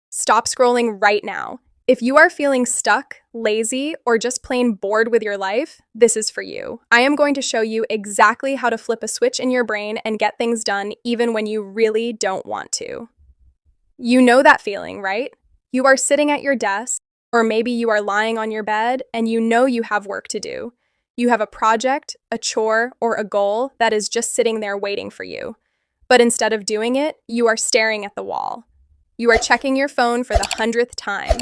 Stop scrolling right now. If you are feeling stuck, lazy, or just plain bored with your life, this is for you. I am going to show you exactly how to flip a switch in your brain and get things done even when you really don't want to. You know that feeling, right? You are sitting at your desk, or maybe you are lying on your bed, and you know you have work to do. You have a project, a chore, or a goal that is just sitting there waiting for you. But instead of doing it, you are staring at the wall. You are checking your phone for the 100th time.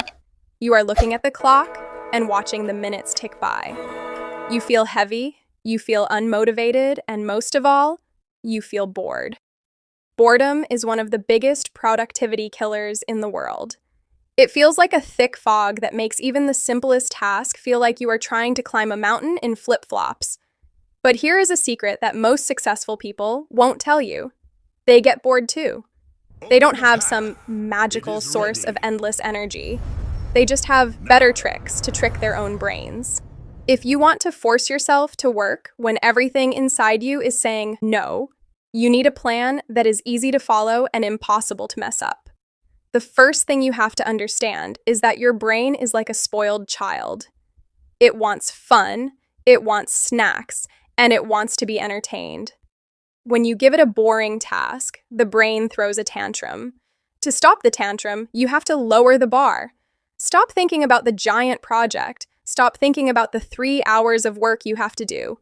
You are looking at the clock and watching the minutes tick by. You feel heavy, you feel unmotivated, and most of all, you feel bored. Boredom is one of the biggest productivity killers in the world. It feels like a thick fog that makes even the simplest task feel like you are trying to climb a mountain in flip-flops. But here is a secret that most successful people won't tell you. They get bored too. They don't have some magical source of endless energy. They just have better tricks to trick their own brains. If you want to force yourself to work when everything inside you is saying no, you need a plan that is easy to follow and impossible to mess up. The first thing you have to understand is that your brain is like a spoiled child. It wants fun, it wants snacks, and it wants to be entertained. When you give it a boring task, the brain throws a tantrum. To stop the tantrum, you have to lower the bar. Stop thinking about the giant project. Stop thinking about the 3 hours of work you have to do.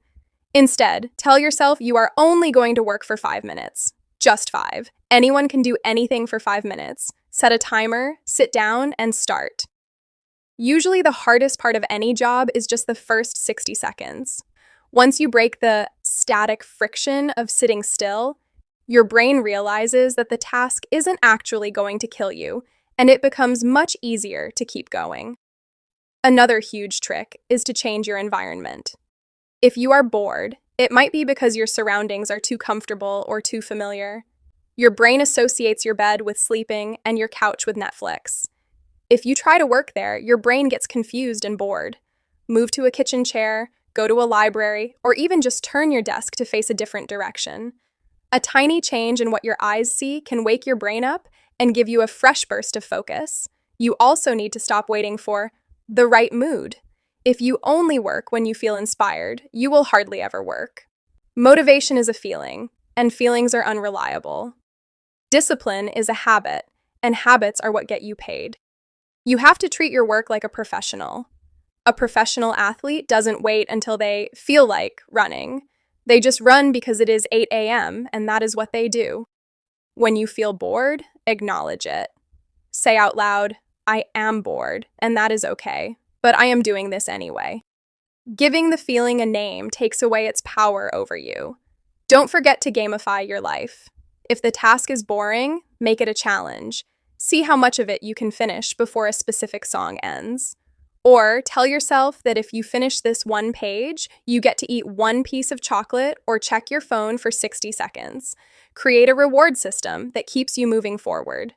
Instead, tell yourself you are only going to work for 5 minutes. Just 5. Anyone can do anything for 5 minutes. Set a timer, sit down, and start. Usually the hardest part of any job is just the first 60 seconds. Once you break the static friction of sitting still, your brain realizes that the task isn't actually going to kill you, and it becomes much easier to keep going. Another huge trick is to change your environment. If you are bored, it might be because your surroundings are too comfortable or too familiar. Your brain associates your bed with sleeping and your couch with Netflix. If you try to work there, your brain gets confused and bored. Move to a kitchen chair, go to a library, or even just turn your desk to face a different direction. A tiny change in what your eyes see can wake your brain up and give you a fresh burst of focus. You also need to stop waiting for the right mood. If you only work when you feel inspired, you will hardly ever work. Motivation is a feeling, and feelings are unreliable. Discipline is a habit, and habits are what get you paid. You have to treat your work like a professional. A professional athlete doesn't wait until they feel like running. They just run because it is 8 a.m., and that is what they do. When you feel bored, acknowledge it. Say out loud, I am bored, and that is okay, but I am doing this anyway. Giving the feeling a name takes away its power over you. Don't forget to gamify your life. If the task is boring, make it a challenge. See how much of it you can finish before a specific song ends. Or tell yourself that if you finish this one page, you get to eat one piece of chocolate or check your phone for 60 seconds. Create a reward system that keeps you moving forward.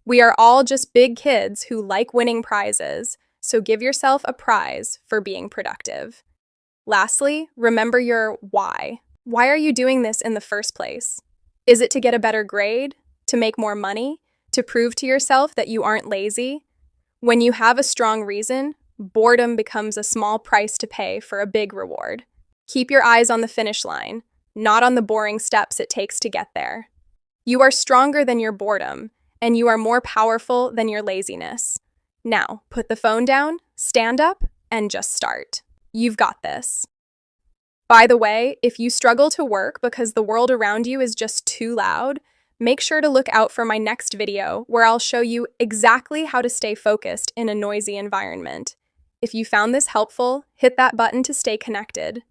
We are all just big kids who like winning prizes, so give yourself a prize for being productive. Lastly, remember your why. Why are you doing this in the first place? Is it to get a better grade? To make more money? To prove to yourself that you aren't lazy? When you have a strong reason, boredom becomes a small price to pay for a big reward. Keep your eyes on the finish line, not on the boring steps it takes to get there. You are stronger than your boredom, and you are more powerful than your laziness. Now, put the phone down, stand up, and just start. You've got this. By the way, if you struggle to work because the world around you is just too loud, make sure to look out for my next video where I'll show you exactly how to stay focused in a noisy environment. If you found this helpful, hit that button to stay connected.